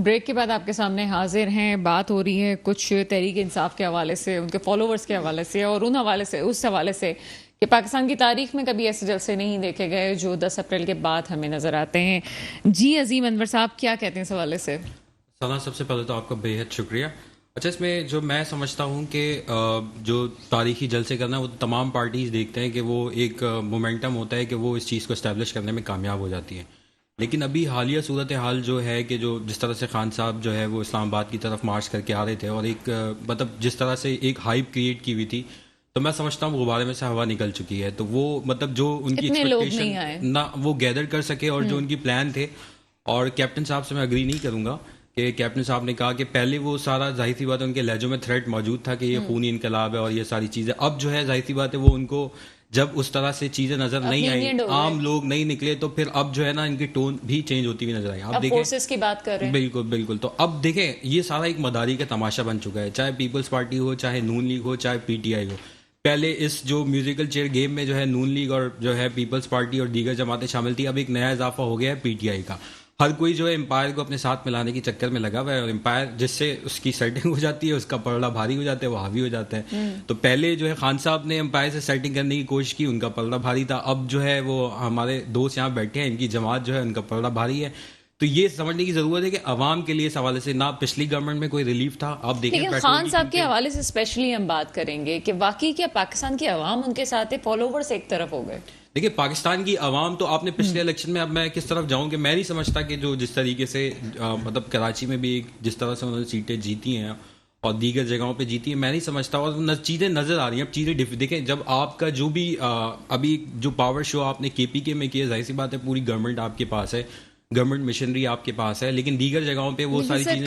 Break کے بعد آپ کے سامنے حاضر ہیں. بات ہو رہی ہے کچھ تحریک انصاف کے حوالے سے، ان کے فالوورز کے حوالے سے، اور اس حوالے سے کہ پاکستان کی تاریخ میں کبھی ایسے جلسے نہیں دیکھے گئے جو 10 اپریل کے بعد ہمیں نظر آتے ہیں. جی عظیم انور صاحب، کیا کہتے ہیں اس حوالے سے؟ سب سے پہلے تو آپ کا بے حد شکریہ. اچھا، اس میں جو میں سمجھتا ہوں کہ جو تاریخی جلسے کرنا وہ تمام پارٹیز دیکھتے ہیں کہ وہ ایک مومنٹم ہوتا ہے کہ وہ اس چیز کو اسٹیبلش کرنے میں کامیاب ہو جاتی ہیں. لیکن ابھی حالیہ صورتحال جو ہے کہ جو جس طرح سے خان صاحب جو ہے وہ اسلام آباد کی طرف مارچ کر کے آ رہے تھے اور ایک مطلب جس طرح سے ایک ہائپ کریٹ کی ہوئی تھی، تو میں سمجھتا ہوں غبارے میں سے ہوا نکل چکی ہے. تو وہ مطلب جو ان کی ایکسپیکٹیشن نہ وہ گیدر کر سکے اور جو ان کی پلان تھے، اور کیپٹن صاحب سے میں اگری نہیں کروں گا کہ کیپٹن صاحب نے کہا کہ پہلے وہ سارا ظاہر سی بات ہے ان کے لہجوں میں تھریٹ موجود تھا کہ یہ خونی انقلاب ہے اور یہ ساری چیزیں. اب جو ہے ظاہر سی بات ہے وہ ان کو جب اس طرح سے چیزیں نظر نہیں آئیں، عام لوگ نہیں نکلے، تو پھر اب جو ہے نا ان کی ٹون بھی چینج ہوتی ہوئی نظر آئی. اب فورسز کی بات کر رہے ہیں. بالکل بالکل. تو اب دیکھیں یہ سارا ایک مداری کا تماشا بن چکا ہے، چاہے پیپلز پارٹی ہو، چاہے نون لیگ ہو، چاہے پی ٹی آئی ہو. پہلے اس جو میوزیکل چیئر گیم میں جو ہے نون لیگ اور جو ہے پیپلز پارٹی اور دیگر جماعتیں شامل تھی. اب ایک نیا اضافہ ہو گیا ہے پی ٹی آئی کا. ہر کوئی جو ہے امپائر کو اپنے ساتھ ملانے کے چکر میں لگا ہوا ہے، اور امپائر جس سے اس کی سیٹنگ ہو جاتی ہے، اس کا پلڑا بھاری ہو جاتا ہے، وہ حاوی ہو جاتا ہے. تو پہلے جو ہے خان صاحب نے امپائر سے سیٹنگ کرنے کی کوشش کی، ان کا پلڑا بھاری تھا. اب جو ہے وہ ہمارے دوست یہاں بیٹھے ہیں، ان کی جماعت جو ہے ان کا پلڑا بھاری ہے. تو یہ سمجھنے کی ضرورت ہے کہ عوام کے لیے اس حوالے سے نہ پچھلی گورنمنٹ میں کوئی ریلیف تھا. اب دیکھیں لیکن خان صاحب کے حوالے سے اسپیشلی ہم بات کریں گے کہ واقعی کیا پاکستان کی عوام ان کے ساتھ فالوورز ایک طرف ہو گئے؟ دیکھیے پاکستان کی عوام تو آپ نے پچھلے الیکشن میں، اب میں کس طرف جاؤں کہ میں نہیں سمجھتا کہ جو جس طریقے سے مطلب کراچی میں بھی جس طرح سے انہوں نے سیٹیں جیتی ہیں اور دیگر جگہوں پہ جیتی ہیں، میں نہیں سمجھتا. اور چیزیں نظر آ رہی ہیں. اب چیزیں دیکھیں، جب آپ کا جو بھی ابھی جو پاور شو آپ نے کے پی کے میں کیا، ظاہر سی بات ہے پوری گورنمنٹ آپ کے پاس ہے، گورنمنٹ مشنری آپ کے پاس ہے، لیکن دیگر جگہوں پہ وہ ساری چیزیں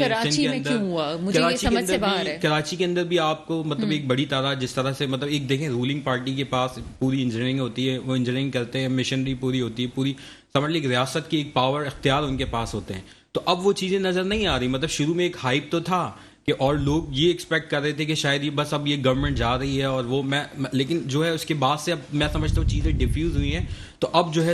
کراچی کے اندر بھی آپ کو مطلب ایک بڑی تعداد جس طرح سے مطلب ایک دیکھیں رولنگ پارٹی کے پاس پوری انجینئرنگ ہوتی ہے، وہ انجینئرنگ کرتے ہیں، مشنری پوری ہوتی ہے، پوری سمجھ لیجیے ریاست کی ایک پاور اختیار ان کے پاس ہوتے ہیں. تو اب وہ چیزیں نظر نہیں آ رہی. مطلب شروع میں ایک ہائپ تو تھا کہ اور لوگ یہ ایکسپیکٹ کر رہے تھے کہ شاید یہ بس اب یہ گورنمنٹ جا رہی ہے اور وہ لیکن جو ہے اس کے بعد سے اب میں سمجھتا ہوں چیزیں ڈیفیوز ہوئی ہیں. تو اب جو ہے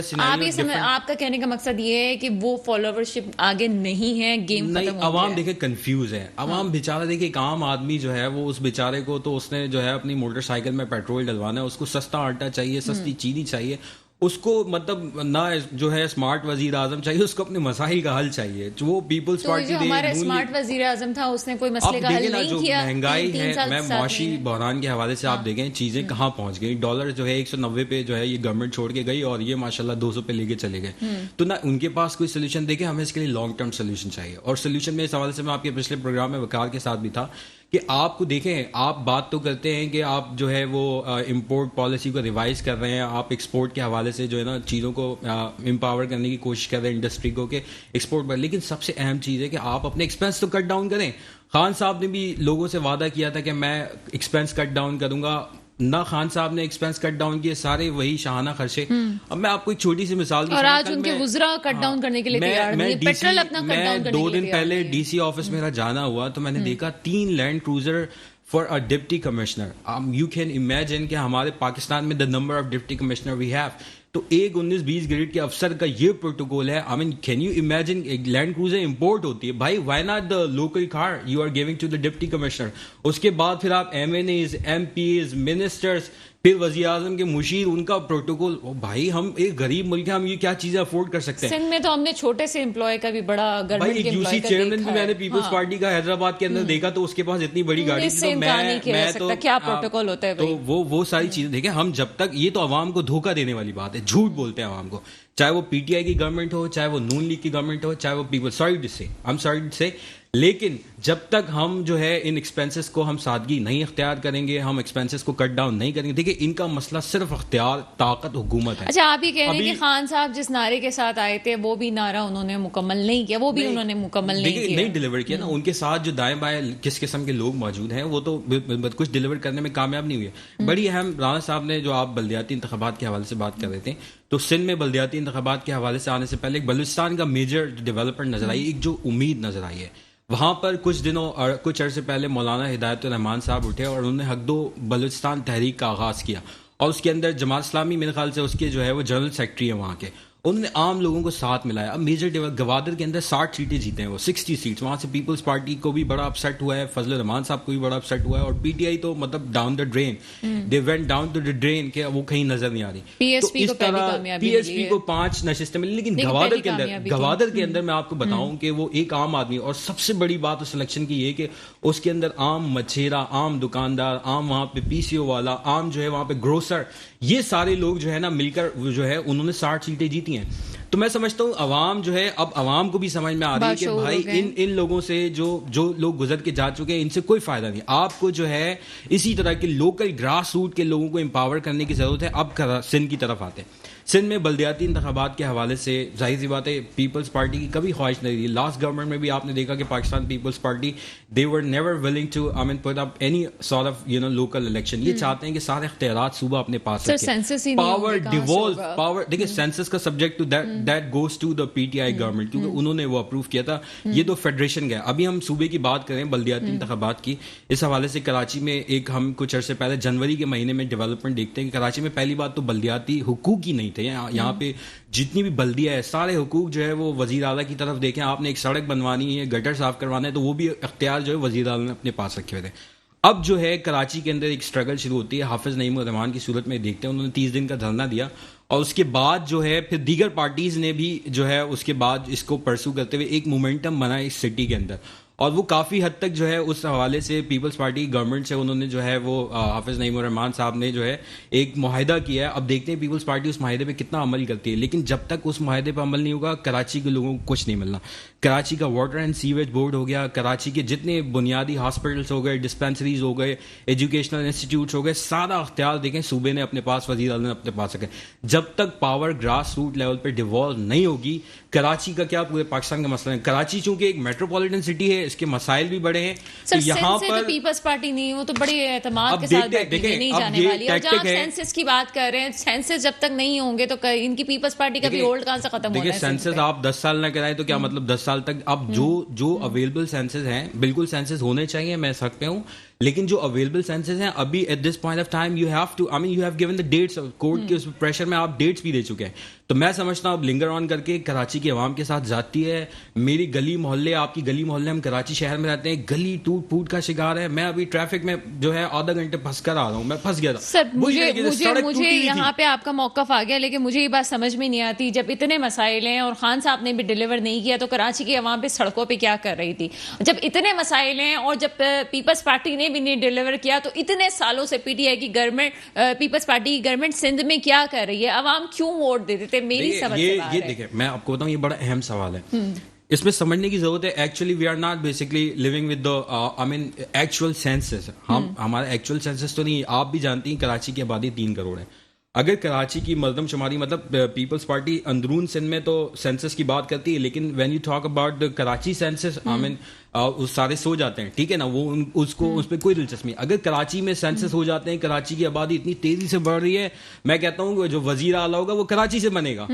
آپ کا کہنے کا مقصد یہ ہے کہ وہ فالوورشپ آگے نہیں ہے، گیم ختم ہو گیا ہے. عوام دیکھیں کنفیوز ہے. عوام بیچارہ دیکھیں ایک عام آدمی جو ہے وہ اس بیچارے کو تو اس نے جو ہے اپنی موٹر سائیکل میں پیٹرول ڈلوانا ہے، اس کو سستا آٹا چاہیے، سستی چینی چاہیے، اس کو مطلب نہ جو ہے اسمارٹ وزیر اعظم چاہیے، اس کو اپنے مسائل کا حل چاہیے. وہ پیپلز پارٹی ہمارا اسمارٹ وزیر اعظم تھا، اس نے کوئی مسئلے کا حل نہیں کیا. مہنگائی ہے، میں معاشی بحران کے حوالے سے آپ دیکھیں چیزیں کہاں پہنچ گئی. ڈالر جو ہے 190 پہ جو ہے یہ گورنمنٹ چھوڑ کے گئی اور یہ ماشاءاللہ 200 پہ لے کے چلے گئے. تو نہ ان کے پاس کوئی سولوشن. دیکھیں ہمیں اس کے لیے لانگ ٹرم سولوشن چاہیے، اور سولوشن میں اس حوالے سے میں آپ کے پچھلے پروگرام میں وقار کے ساتھ بھی تھا کہ آپ کو دیکھیں آپ بات تو کرتے ہیں کہ آپ جو ہے وہ امپورٹ پالیسی کو ریوائز کر رہے ہیں، آپ ایکسپورٹ کے حوالے سے جو ہے نا چیزوں کو امپاور کرنے کی کوشش کر رہے ہیں انڈسٹری کو کہ ایکسپورٹ پر. لیکن سب سے اہم چیز ہے کہ آپ اپنے ایکسپینس تو کٹ ڈاؤن کریں. خان صاحب نے بھی لوگوں سے وعدہ کیا تھا کہ میں ایکسپینس کٹ ڈاؤن کروں گا. نہ خان صاحب نے ایکسپینس کٹ ڈاؤن کیے، سارے وہی شاہانہ خرچے. اب میں آپ کو ایک چھوٹی سی مثال دوں، اور آج ان کے وزراء کٹ ڈاؤن کرنے کے لیے تیار نہیں، پیٹرول اپنا کٹ ڈاؤن کرنے کے لیے. 2 دن پہلے ڈی سی آفس میرا جانا ہوا تو میں نے دیکھا 3 land cruiser for a deputy commissioner. You can imagine کہ ہمارے پاکستان میں the number of deputy commissioner we have. تو ایک 19-20 گریڈ کے افسر کا یہ پروٹوکول ہے. I mean can you imagine ایک لینڈ کروزر امپورٹ ہوتی ہے بھائی، why not the local car you are giving to the deputy commissioner. اس کے بعد پھر آپ M N As, M Ps, ministers, پھر وزیر اعظم کے مشیر، ان کا پروٹوکول. بھائی ہم ایک غریب ملک ہیں، ہم یہ کیا چیزیں افورڈ کر سکتے ہیں؟ سندھ میں تو ہم نے چھوٹے سے امپلائی کا بھی بڑا گورنمنٹ کے یو سی چیئرمین بھی میں نے پیپلز پارٹی کا حیدرآباد کے اندر دیکھا تو اس کے پاس اتنی بڑی گاڑی تھی. تو میں کیا پروٹوکول ہوتا ہے تو وہ ساری چیزیں دیکھیں. ہم جب تک یہ تو عوام کو دھوکہ دینے والی بات ہے، جھوٹ بولتے ہیں عوام کو، چاہے وہ پی ٹی آئی کی گورنمنٹ ہو، چاہے وہ نون لیگ کی گورنمنٹ ہو، چاہے وہ پیپل سوری ٹو سے. لیکن جب تک ہم جو ہے ان ایکسپینسز کو ہم سادگی نہیں اختیار کریں گے، ہم ایکسپینسز کو کٹ ڈاؤن نہیں کریں گے. دیکھیں ان کا مسئلہ صرف اختیار، طاقت، حکومت ہے. اچھا آپ یہ کہہ رہے ہیں کہ خان صاحب جس نعرے کے ساتھ آئے تھے وہ بھی نعرہ انہوں نے مکمل نہیں کیا، وہ بھی انہوں نے مکمل نہیں ڈلیور کیا نا. ان کے ساتھ جو دائیں بائیں کس قسم کے لوگ موجود ہیں وہ تو کچھ ڈلیور کرنے میں کامیاب نہیں ہوئے. بڑی اہم رانا صاحب نے جو آپ بلدیاتی انتخابات کے حوالے سے بات کر رہے تھے، تو سندھ میں بلدیاتی انتخابات کے حوالے سے آنے سے پہلے بلوچستان کا میجر ڈیولپمنٹ نظر آئی، ایک جو امید نظر آئی ہے. وہاں پر کچھ عرصے پہلے مولانا ہدایت الرحمان صاحب اٹھے اور انہوں نے حق دو بلوچستان تحریک کا آغاز کیا، اور اس کے اندر جماعت اسلامی میرے خیال سے اس کے جو ہے وہ جنرل سیکرٹری ہیں وہاں کے. انہوں نے عام لوگوں کو ساتھ ملایا. اب میجر گوادر کے اندر 60 سیٹیں جیتے ہیں وہ, 60 سیٹس. وہاں سے پیپلز پارٹی کو بھی بڑا اپسیٹ ہوا ہے, فضل الرحمان صاحب کو بھی بڑا اپسیٹ ہوا ہے, اور پی ٹی آئی تو مطلب down the drain, they went down to the drain کہ وہ کہیں نظر نہیں آ رہی. تو اس طرح پی ایس پی کو 5 نشستیں ملی. لیکن گوادر کے اندر میں آپ کو بتاؤں کہ وہ ایک عام آدمی, اور سب سے بڑی بات اس الیکشن کی یہ کہ اس کے اندر عام مچھیرا, عام دکاندار, عام وہاں پہ پی سی او والا, عام جو ہے وہاں پہ گروسر, یہ سارے لوگ جو ہے نا مل کر جو ہے انہوں نے 60 سیٹیں جیتی ہیں. تو میں سمجھتا ہوں عوام جو ہے, اب عوام کو بھی سمجھ میں آ رہی ہے کہ بھائی ان لوگوں سے جو لوگ گزر کے جا چکے ہیں ان سے کوئی فائدہ نہیں. آپ کو جو ہے اسی طرح کے لوکل گراس روٹ کے لوگوں کو امپاور کرنے کی ضرورت ہے. اب سندھ کی طرف آتے ہیں. سندھ میں بلدیاتی انتخابات کے حوالے سے ظاہر سی بات ہے پیپلز پارٹی کی کبھی خواہش نہیں رہی. لاسٹ گورنمنٹ میں بھی آپ نے دیکھا کہ Pakistan Peoples Party they were never willing to put up any sort of local election. یہ چاہتے ہیں کہ سارے اختیارات صوبہ اپنے پاس رکھیں, پاور ڈیوولو, پاور دیکھیں سینسس کا subject to that goes to the P T I government, کیونکہ انہوں نے وہ اپروو کیا تھا. یہ تو فیڈریشن گیا. ابھی ہم صوبے کی بات کریں بلدیاتی انتخابات کی, اس حوالے سے کراچی میں ایک ہم کچھ عرصے پہلے جنوری کے مہینے میں ڈیولپمنٹ دیکھتے ہیں کہ کراچی میں پہلی بات تو بلدیاتی حقوق ہی نہیں تھے. یہاں پہ جتنی بھی بلدیہ ہے سارے حقوق جو ہے وہ وزیر اعلیٰ کی طرف دیکھیں. آپ نے ایک سڑک بنوانی ہے, گٹر صاف کروانا ہے, تو وہ بھی اختیار جو ہے وزیر اعلیٰ نے اپنے پاس رکھے ہوئے تھے. اب جو ہے کراچی کے اندر ایک اسٹرگل شروع ہوتی ہے. حافظ نعیم الرحمان کی صورت میں دیکھتے ہیں, انہوں نے 30 دن کا دھرنا دیا, اور اس کے بعد جو ہے پھر دیگر پارٹیز نے بھی جو ہے اس کے بعد اس کو پرسو کرتے ہوئے ایک مومنٹم بنا اس سٹی کے اندر, اور وہ کافی حد تک جو ہے اس حوالے سے پیپلز پارٹی گورنمنٹ سے انہوں نے جو ہے وہ حافظ نعیم الرحمان صاحب نے جو ہے ایک معاہدہ کیا ہے. اب دیکھتے ہیں پیپلز پارٹی اس معاہدے پہ کتنا عمل کرتی ہے. لیکن جب تک اس معاہدے پہ عمل نہیں ہوگا کراچی کے لوگوں کو کچھ نہیں ملنا. کراچی کا واٹر اینڈ سیویج بورڈ ہو گیا, کراچی کے جتنے بنیادی ہاسپٹلس ہو گئے, ڈسپینسریز ہو گئے, ایجوکیشنل انسٹیٹیوٹس ہو گئے, سارا اختیار دیکھیں صوبے نے اپنے پاس, وزیر اعلیٰ نے اپنے پاس رکھے. جب تک پاور گراس روٹ لیول پہ ڈیوالو نہیں ہوگی, کراچی کا کیا پورے پاکستان کا مسئلہ ہے. کراچی چونکہ ایک میٹروپولیٹن سٹی ہے, اس کے مسائل بھی بڑے ہیں. تو یہاں پر پیپلز پارٹی نہیں, وہ تو بڑے اعتماد کے ساتھ نہیں جانے والی. اور جہاں آپ سینسس کی بات کر رہے ہیں, سینسس جب تک نہیں ہوں گے تو ان کی پیپلز پارٹی کا بھی ہولڈ کہاں سے ختم ہونا ہے. دیکھیں سینسس آپ 10 سال نہ کرائیں تو کیا مطلب 10 سال تک. اب جو اویلیبل سینسس ہیں, بالکل سینسس ہونے چاہیے, میں سخت پہ ہوں, لیکن جو اویلیبل سینسز ہیں ابھی at this point of time you have given the dates. Court کے اس پریشر میں آپ ڈیٹس بھی دے چکے ہیں. تو میں سمجھتا ہوں اب لنگر آن کر کے کراچی کے عوام کے ساتھ جاتی ہے. میری گلی محلے, آپ کی گلی محلے, ہم کراچی شہر میں رہتے ہیں, گلی ٹوٹ پھوٹ کا شکار ہے. میں ابھی ٹریفک میں جو ہے آدھا گھنٹے پھنس کر آ رہا ہوں, میں پھنس گیا تھا. سر مجھے یہاں پہ آپ کا موقف آ گیا, لیکن مجھے یہ بات سمجھ میں نہیں آتی, جب اتنے مسائل ہیں اور خان صاحب نے بھی ڈیلیور نہیں کیا تو کراچی کی عوام پہ سڑکوں پہ کیا کر رہی تھی. جب اتنے مسائل ہیں اور جب پیپلز پارٹی نے بھی نہیں ڈیلیور کیا تو اتنے سالوں سے پی ٹی آئی کی گورنمنٹ, پیپلز پارٹی کی گورنمنٹ سندھ میں کیا کر رہی ہے, عوام کیوں ووٹ دیتے تھے. میری سمجھ سے یہ دیکھیں میں آپ کو بتاؤں, یہ بڑا اہم سوال ہے, اس میں سمجھنے کی ضرورت ہے. Actually we are not basically living with actual census. ہمارا ایکچوئل سینسس تو نہیں. آپ بھی جانتی ہیں کراچی کی آبادی 3 کروڑ ہے. اگر کراچی کی مردم شماری مطلب پیپلز پارٹی اندرون سندھ میں تو سینسس کی بات کرتی ہے, لیکن when you talk about Karachi census سارے سو جاتے ہیں, ٹھیک ہے نا, وہ اس پہ کوئی دلچسپی نہیں. اگر کراچی میں سینسس ہو جاتے ہیں, کراچی کی آبادی اتنی تیزی سے بڑھ رہی ہے, میں کہتا ہوں کہ جو وزیر اعلیٰ ہوگا وہ کراچی سے بنے گا.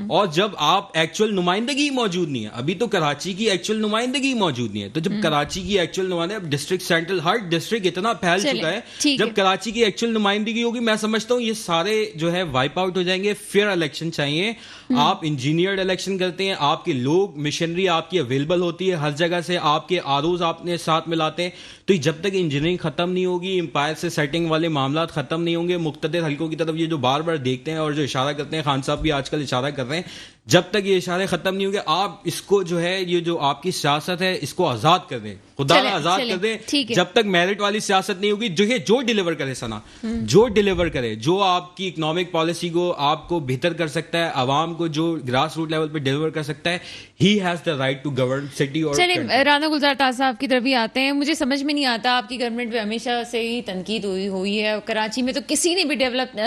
اور جب آپ ایکچوئل نمائندگی موجود نہیں ہے, ابھی تو کراچی کی ایکچوئل نمائندگی موجود نہیں ہے, تو جب کراچی کی ایکچوئل نمائندگی, ڈسٹرکٹ سینٹرل ہر ڈسٹرکٹ اتنا پھیل چکا ہے, جب کراچی کی ایکچوئل نمائندگی ہوگی, میں سمجھتا ہوں یہ سارے جو ہے وائپ آؤٹ ہو جائیں گے. فیئر الیکشن چاہیے. آپ انجینئرڈ الیکشن کرتے ہیں, آپ کے لوگ مشینری آپ کی اویلیبل ہوتی ہے ہر جگہ سے, آپ کے آروز آپ نے ساتھ ملاتے ہیں, تو جب تک انجینئرنگ ختم نہیں ہوگی, امپائر سے سیٹنگ والے معاملات ختم نہیں ہوں گے, مقتدر حلقوں کی طرف یہ جو بار بار دیکھتے ہیں اور جو اشارہ کرتے ہیں, خان صاحب بھی آج کل اشارہ کر رہے ہیں, جب تک یہ اشارے ختم نہیں ہوں گے, آپ اس کو جو ہے یہ جو آپ کی سیاست ہے اس کو آزاد کر دیں, خدا نہ آزاد کر دیں. جب تک میرٹ والی سیاست نہیں ہوگی, جو ڈیلیور کرے سنا, جو ڈیلیور کرے, جو آپ کی اکنامک پالیسی کو آپ کو بہتر کر سکتا ہے, عوام کو جو گراس روٹ لیول پہ ڈیلیور کر سکتا ہے, he has the right to govern city. اور چلیے رانا گلزار تاج صاحب کی طرف بھی آتے ہیں. مجھے سمجھ میں نہیں آتا, آپ کی گورنمنٹ پہ ہمیشہ سے ہی تنقید ہوئی ہے, کراچی میں تو کسی نے بھی ڈیولپ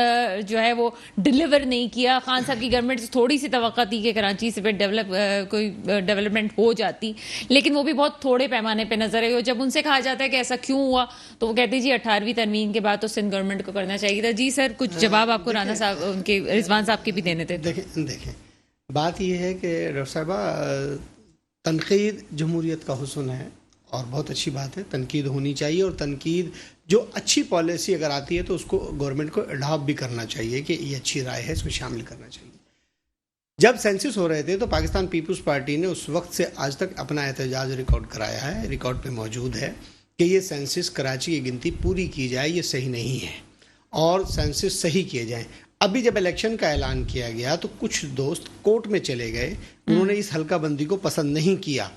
جو ہے وہ ڈیلیور نہیں کیا. خان صاحب کی گورنمنٹ سے تھوڑی سی توقع تھی کہ کراچی سے کوئی ڈیولپمنٹ ہو جاتی, لیکن وہ بھی بہت تھوڑے پیمانے پہ نظر آئی. اور جب ان سے کہا جاتا ہے کہ ایسا کیوں ہوا تو وہ کہتے ہیں جی 18ویں ترمیم کے بعد تو سندھ گورنمنٹ کو کرنا چاہیے تھا. جی سر, کچھ جواب آپ کو رانا صاحب ان کے رضوان صاحب کے بھی دینے تھے. دیکھیں بات یہ ہے کہ ڈاکٹر صاحبہ, تنقید جمہوریت کا حسن ہے اور بہت اچھی بات ہے, تنقید ہونی چاہیے, اور تنقید جو اچھی پالیسی اگر آتی ہے تو اس کو گورنمنٹ کو اڈاپٹ بھی کرنا چاہیے کہ یہ اچھی رائے ہے, اس کو شامل کرنا چاہیے. جب سینسس ہو رہے تھے تو پاکستان پیپلز پارٹی نے اس وقت سے آج تک اپنا احتجاج ریکارڈ کرایا ہے, ریکارڈ پہ موجود ہے کہ یہ سینسس کراچی کی گنتی پوری کی جائے, یہ صحیح نہیں ہے اور سینسس صحیح کیے جائیں. ابھی جب الیکشن کا اعلان کیا گیا تو کچھ دوست کورٹ میں چلے گئے, انہوں نے اس حلقہ بندی کو پسند نہیں کیا.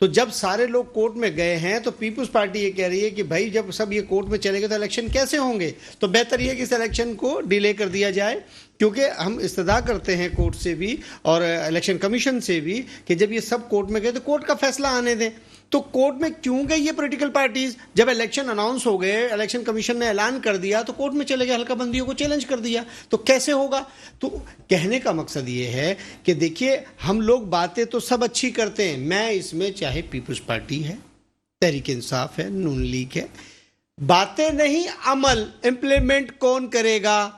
تو جب سارے لوگ کورٹ میں گئے ہیں تو پیپلز پارٹی یہ کہہ رہی ہے کہ بھائی جب سب یہ کورٹ میں چلے گئے تو الیکشن کیسے ہوں گے, تو بہتر یہ کہ اس الیکشن کو ڈیلے کر دیا جائے, کیونکہ ہم استدعا کرتے ہیں کورٹ سے بھی اور الیکشن کمیشن سے بھی کہ جب یہ سب کورٹ میں گئے تو کورٹ کا فیصلہ آنے دیں. تو کورٹ میں کیوں گئی یہ پولیٹیکل پارٹیز؟ جب الیکشن اناؤنس ہو گئے, الیکشن کمیشن نے اعلان کر دیا تو کورٹ میں چلے گئے, حلقہ بندیوں کو چیلنج کر دیا, تو کیسے ہوگا؟ تو کہنے کا مقصد یہ ہے کہ دیکھیے ہم لوگ باتیں تو سب اچھی کرتے ہیں, میں اس میں چاہے پیپلز پارٹی ہے, تحریک انصاف ہے, نون لیگ ہے, باتیں نہیں عمل امپلیمنٹ کون کرے گا؟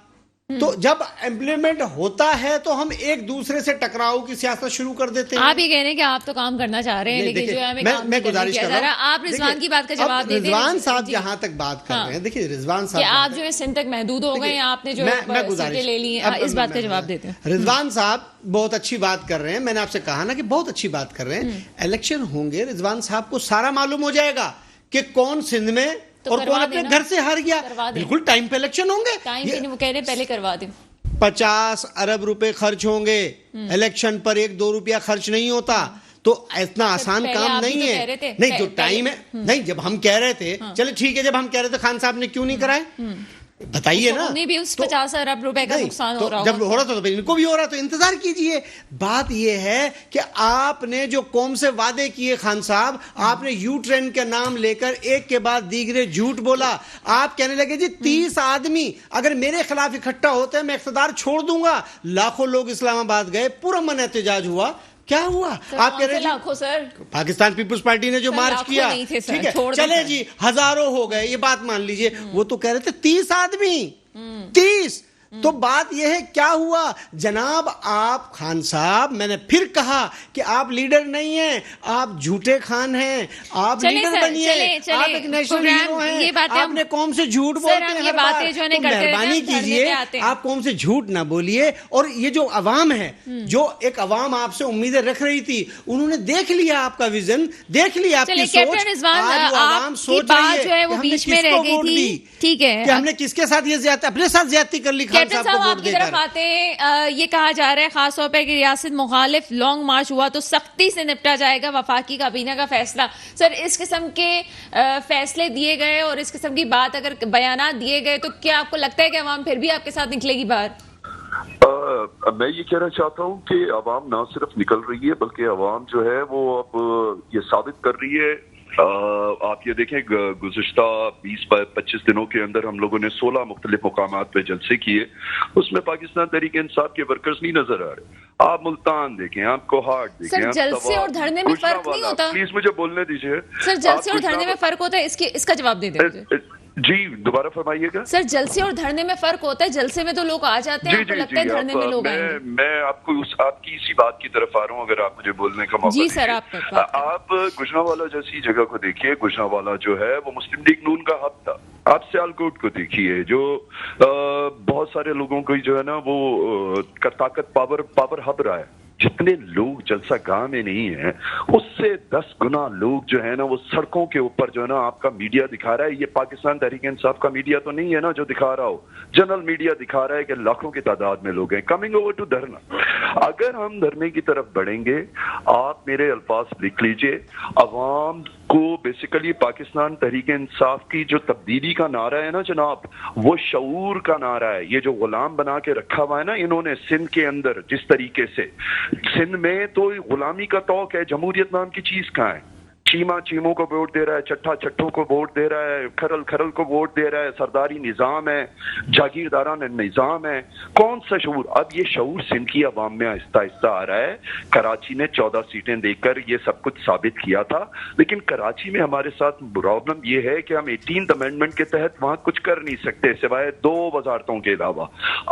تو جب امپلیمنٹ ہوتا ہے تو ہم ایک دوسرے سے ٹکراؤ کی سیاست شروع کر دیتے ہیں. آپ یہ کہہ رہے ہیں کہ آپ تو کام کرنا چاہ رہے ہیں لیکن جو ہے ہمیں کام میں گزارش کر رہا ہوں, آپ رضوان کی بات کا جواب دے دیں. رضوان صاحب جہاں تک بات کر رہے ہیں, دیکھیے رضوان صاحب کہ آپ جو ہے سندھ تک محدود ہو گئے ہیں, آپ نے جو سیٹیں لے لی ہیں, اس بات کا جواب دیتے ہیں. رضوان صاحب بہت اچھی بات کر رہے ہیں, میں نے آپ سے کہا نا کہ بہت اچھی بات کر رہے ہیں. الیکشن ہوں گے, رضوان صاحب کو سارا معلوم ہو جائے گا کہ کون سندھ میں اور کون اپنے گھر سے ہار گیا. بالکل ٹائم پہ الیکشن ہوں گے, ٹائم پہ وہ کہہ رہے ہیں پہلے کروا دیں. 50 ارب روپے خرچ ہوں گے الیکشن پر, 1-2 روپیہ خرچ نہیں ہوتا. تو اتنا آسان کام نہیں ہے. نہیں جو ٹائم ہے, نہیں جب ہم کہہ رہے تھے, چلے ٹھیک ہے, جب ہم کہہ رہے تھے خان صاحب نے کیوں نہیں کرائے بتائیے نا. انہیں بھی اس 50 ارب روپے کا نقصان ہو رہا جب ہو رہا تھا تو ان کو بھی ہو رہا, تو انتظار کیجئے. بات یہ ہے کہ آپ نے جو قوم سے وعدے کیے خان صاحب, آپ نے یو ٹرین کے نام لے کر ایک کے بعد دیگرے جھوٹ بولا. آپ کہنے لگے جی 30 آدمی اگر میرے خلاف اکٹھا ہوتے ہیں میں اقتدار چھوڑ دوں گا. لاکھوں لوگ اسلام آباد گئے, پرامن احتجاج ہوا, کیا ہوا؟ آپ کہہ رہے ہیں پاکستان پیپلز پارٹی نے جو مارچ کیا, ٹھیک ہے چلے جی ہزاروں ہو گئے, یہ بات مان لیجئے. وہ تو کہہ رہے تھے 30 آدمی, 30. تو بات یہ ہے کیا ہوا جناب آپ خان صاحب, میں نے پھر کہا کہ آپ لیڈر نہیں ہیں, آپ جھوٹے خان ہیں, آپ لیڈر بنیے, آپ ایک نیشنل ہیرو ہیں, آپ نے قوم سے جھوٹ بولتے ہیں ہر بار, تو مہربانی کیجئے آپ قوم سے جھوٹ نہ بولیے. اور یہ جو عوام ہے, جو ایک عوام آپ سے امیدیں رکھ رہی تھی, انہوں نے دیکھ لیا آپ کا ویژن, دیکھ لیا آپ کی سوچ. آج وہ عوام سوچ رہی ہے کہ ہم نے کس کو ووٹ دی, ٹھیک ہے, کہ ہم نے کس کے ساتھ یہ زیادتی, اپنے ساتھ زیادتی کر لی. آپ کی طرف آتے ہیں, یہ کہا جا رہا ہے خاص طور پہ کہ ریاست مخالف لانگ مارچ ہوا تو سختی سے نپٹا جائے گا, وفاقی کابینہ کا فیصلہ. سر اس قسم کے فیصلے دیے گئے اور اس قسم کی بات اگر بیانات دیے گئے تو کیا آپ کو لگتا ہے کہ عوام پھر بھی آپ کے ساتھ نکلے گی باہر؟ میں یہ کہنا چاہتا ہوں کہ عوام نہ صرف نکل رہی ہے بلکہ عوام جو ہے وہ اب یہ ثابت کر رہی ہے. آپ یہ دیکھیں گزشتہ 20-25 دنوں کے اندر ہم لوگوں نے 16 مختلف مقامات پہ جلسے کیے, اس میں پاکستان تحریک انصاف کے ورکرز نہیں نظر آ رہے. آپ ملتان دیکھیں, آپ کوہاٹ دیکھیں, سر جلسے اور دھرنے میں فرق نہیں ہوتا؟ پلیز مجھے بولنے دیجیے. سر جلسے اور دھرنے میں فرق ہوتا ہے, اس کا جواب دے دیں. جی دوبارہ فرمائیے گا. سر جلسے اور دھرنے میں فرق ہوتا ہے, جلسے میں تو لوگ آ جاتے ہیں, آپ کو لگتا ہے دھرنے میں لوگ آئیں گے؟ میں آپ کو آپ کی اسی بات کی طرف آ رہا ہوں, اگر آپ مجھے بولنے کا موقع. جی سر, آپ گجرانوالہ جیسی جگہ کو دیکھیے. گجرانوالہ جو ہے وہ مسلم لیگ نون کا ہب تھا. آپ سیالکوٹ کو دیکھیے جو بہت سارے لوگوں کو جو ہے نا وہ طاقت پاور ہب رہا ہے. جتنے لوگ جلسہ گاہ میں نہیں ہیں اس سے 10 گنا لوگ جو ہے نا وہ سڑکوں کے اوپر جو ہے نا آپ کا میڈیا دکھا رہا ہے. یہ پاکستان تحریک انصاف کا میڈیا تو نہیں ہے نا جو دکھا رہا ہو, جنرل میڈیا دکھا رہا ہے کہ لاکھوں کی تعداد میں لوگ ہیں کمنگ اوور ٹو دھرنا. اگر ہم دھرنے کی طرف بڑھیں گے, آپ میرے الفاظ لکھ لیجئے, عوام کو بیسیکلی پاکستان تحریک انصاف کی جو تبدیلی کا نعرہ ہے نا جناب, وہ شعور کا نعرہ ہے. یہ جو غلام بنا کے رکھا ہوا ہے نا انہوں نے سندھ کے اندر, جس طریقے سے سندھ میں تو غلامی کا توق ہے, جمہوریت نام کی چیز کہاں ہے؟ چیمہ چیموں کو ووٹ دے رہا ہے, چٹھا چٹھوں کو ووٹ دے رہا ہے, کھرل کھرل کو ووٹ دے رہا ہے, سرداری نظام ہے, جاگیردارانہ نظام ہے. کون سا شعور؟ اب یہ شعور سندھ کی عوام میں آہستہ آہستہ آ رہا ہے. کراچی نے 14 سیٹیں دے کر یہ سب کچھ ثابت کیا تھا, لیکن کراچی میں ہمارے ساتھ پرابلم یہ ہے کہ ہم 18th امینڈمنٹ کے تحت وہاں کچھ کر نہیں سکتے سوائے 2 وزارتوں کے علاوہ.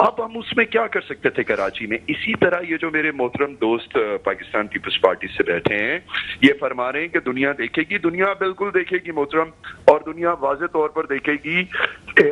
اب ہم اس میں کیا کر سکتے تھے کراچی میں؟ اسی طرح یہ جو میرے محترم دوست پاکستان پیپلز پارٹی سے بیٹھے ہیں یہ فرما رہے ہیں کہ دنیا دیکھے گی, دنیا بالکل دیکھے گی محترم, اور دنیا واضح طور پر دیکھے گی کہ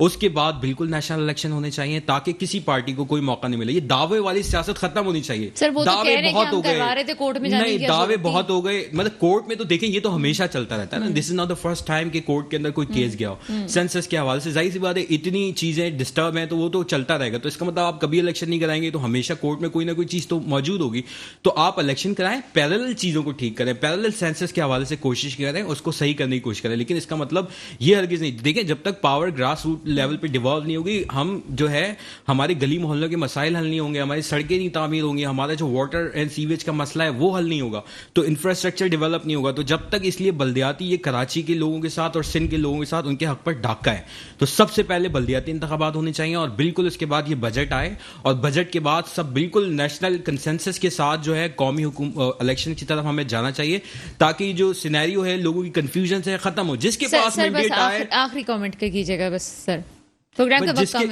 اس کے بعد بالکل نیشنل الیکشن ہونے چاہیے تاکہ کسی پارٹی کو کوئی موقع نہیں ملے. یہ دعوے والی سیاست ختم ہونی چاہیے. سر وہ تو کہہ رہے ہیں کہ ہم ہو کروا رہے تھے کورٹ میں جانے کی نہیں, دعوے بہت ہو گئے. مطلب کورٹ میں تو دیکھیں یہ تو ہمیشہ چلتا رہتا ہے نا. This is not the first time کہ کورٹ کے اندر کوئی کیس گیا ہو سینسس کے حوالے سے. ظاہر سی بات ہے اتنی چیزیں ڈسٹرب ہیں تو وہ تو چلتا رہے گا. تو اس کا مطلب آپ کبھی الیکشن نہیں کرائیں گے تو ہمیشہ کورٹ میں کوئی نہ کوئی چیز تو موجود ہوگی. تو آپ الیکشن کرائیں, پیرالل چیزوں کو ٹھیک کریں, پیرالل سینسس کے حوالے سے کوشش کریں, اس کو صحیح کرنے کی کوشش کریں. لیکن اس کا مطلب یہ ہرگز نہیں. دیکھیں جب تک پاور گراس روٹ لیول پہ ڈیوالو نہیں ہوگی, ہم جو ہے ہمارے گلی محلوں کے مسائل حل نہیں ہوں گے, ہماری سڑکیں نہیں تعمیر ہوں گی, ہمارا جو واٹر اینڈ سیویج کا مسئلہ ہے وہ حل نہیں ہوگا, تو انفراسٹرکچر ڈیولپ نہیں ہوگا. تو جب تک, اس لیے بلدیاتی یہ کراچی کے لوگوں کے ساتھ اور سندھ کے لوگوں کے ساتھ ان کے حق پر ڈاکہ ہے. تو سب سے پہلے بلدیاتی انتخابات ہونے چاہیے اور بالکل اس کے بعد یہ بجٹ آئے اور بجٹ کے بعد سب بالکل نیشنل کنسنسس کے ساتھ جو ہے قومی الیکشن کی طرف ہمیں جانا چاہیے تاکہ جو سینیریو ہے لوگوں کی کنفیوژن سے ختم ہو. جس کے پاس مینڈیٹ آئے, آخری کامنٹ کیجیے گا بس سر,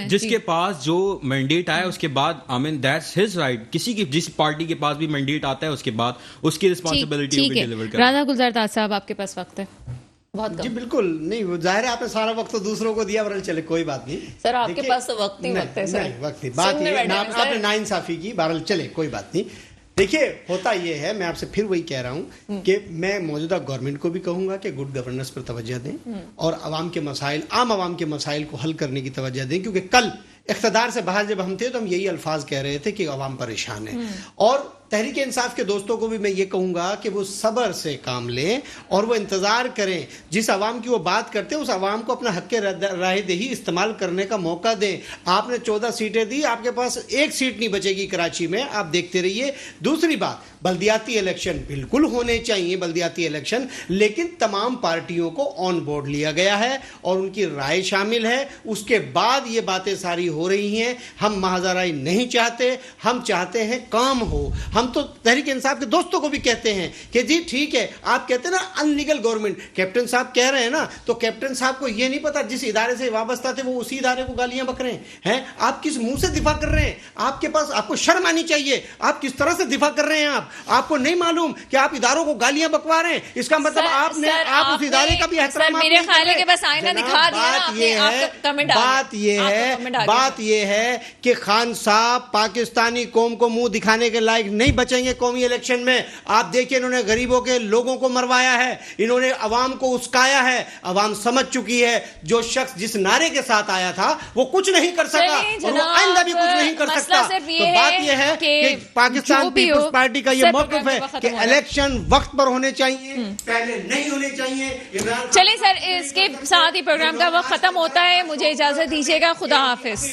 جس کے پاس جو مینڈیٹ آیا اس کے بعد, آئی مین دیٹس ہز رائٹ. کسی کی جس پارٹی کے پاس بھی مینڈیٹ آتا ہے اس کے بعد اس کی رسپانسبلٹی ہوگی ڈیلیور کرنا. رانا گلزار تاج صاحب آپ کے پاس وقت ہے بہت. جی بالکل نہیں, ظاہر ہے آپ نے سارا وقت تو دوسروں کو دیا, ورنہ چلے کوئی بات نہیں سر, آپ کے پاس تو وقت ہی وقت ہے سر. نہیں وقت نہیں, بات یہ آپ نے ناانصافی کی, بہرحال چلے کوئی بات نہیں. دیکھیے ہوتا یہ ہے, میں آپ سے پھر وہی کہہ رہا ہوں کہ میں موجودہ گورنمنٹ کو بھی کہوں گا کہ گڈ گورننس پر توجہ دیں اور عوام کے مسائل, عام عوام کے مسائل کو حل کرنے کی توجہ دیں. کیونکہ کل اقتدار سے باہر جب ہم تھے تو ہم یہی الفاظ کہہ رہے تھے کہ عوام پریشان ہے. اور تحریک انصاف کے دوستوں کو بھی میں یہ کہوں گا کہ وہ صبر سے کام لیں اور وہ انتظار کریں. جس عوام کی وہ بات کرتے ہیں اس عوام کو اپنا حق رائے دہی استعمال کرنے کا موقع دیں. آپ نے 14 سیٹیں دی, آپ کے پاس ایک سیٹ نہیں بچے گی کراچی میں, آپ دیکھتے رہیے. دوسری بات, بلدیاتی الیکشن بالکل ہونے چاہیے, بلدیاتی الیکشن, لیکن تمام پارٹیوں کو آن بورڈ لیا گیا ہے اور ان کی رائے شامل ہے. اس کے بعد یہ باتیں ساری ہو رہی ہیں. ہم محض رائے نہیں چاہتے, ہم چاہتے ہیں کام ہو. ہم تو تحریک انصاف کے دوستوں کو بھی کہتے ہیں کہ جی ٹھیک ہے, آپ کہتے ہیں نا انلیگل گورنمنٹ, کیپٹن صاحب کہہ رہے ہیں نا, تو کیپٹن صاحب کو یہ نہیں پتا جس ادارے سے وابستہ تھے وہ اسی ادارے کو گالیاں بک رہے ہیں. آپ کس منہ سے دفاع کر رہے ہیں؟ آپ کے پاس, آپ کو شرم آنی چاہیے. آپ کس طرح سے دفاع کر رہے ہیں؟ آپ کو نہیں معلوم کہ آپ اداروں کو گالیاں بکوا رہے ہیں؟ اس کا مطلب آپ اس ادارے کا بھی احترام. میرے خیال ہے کہ بس آئینہ دکھا دیا. بات یہ ہے کہ خان صاحب پاکستانی قوم کو منہ دکھانے کے لائق نہیں بچیں گے قومی الیکشن میں. آپ دیکھیں انہوں نے غریبوں کے لوگوں کو مروایا ہے, انہوں نے عوام کو اسکایا ہے. عوام سمجھ چکی ہے جو شخص جس نعرے کے ساتھ آیا تھا وہ کچھ نہیں کر سکا اور وہ آئندہ بھی کچھ نہیں کر سکتا. تو بات یہ ہے کہ پاکستان پیپلز پارٹی کا یہ موقف ہے کہ الیکشن وقت پر ہونے چاہیے, پہلے نہیں ہونے چاہیے. چلیں سر, اس کے ساتھ ہی پروگرام کا وقت ختم ہوتا ہے. مجھے اجازت دیجیے گا, خدا حافظ.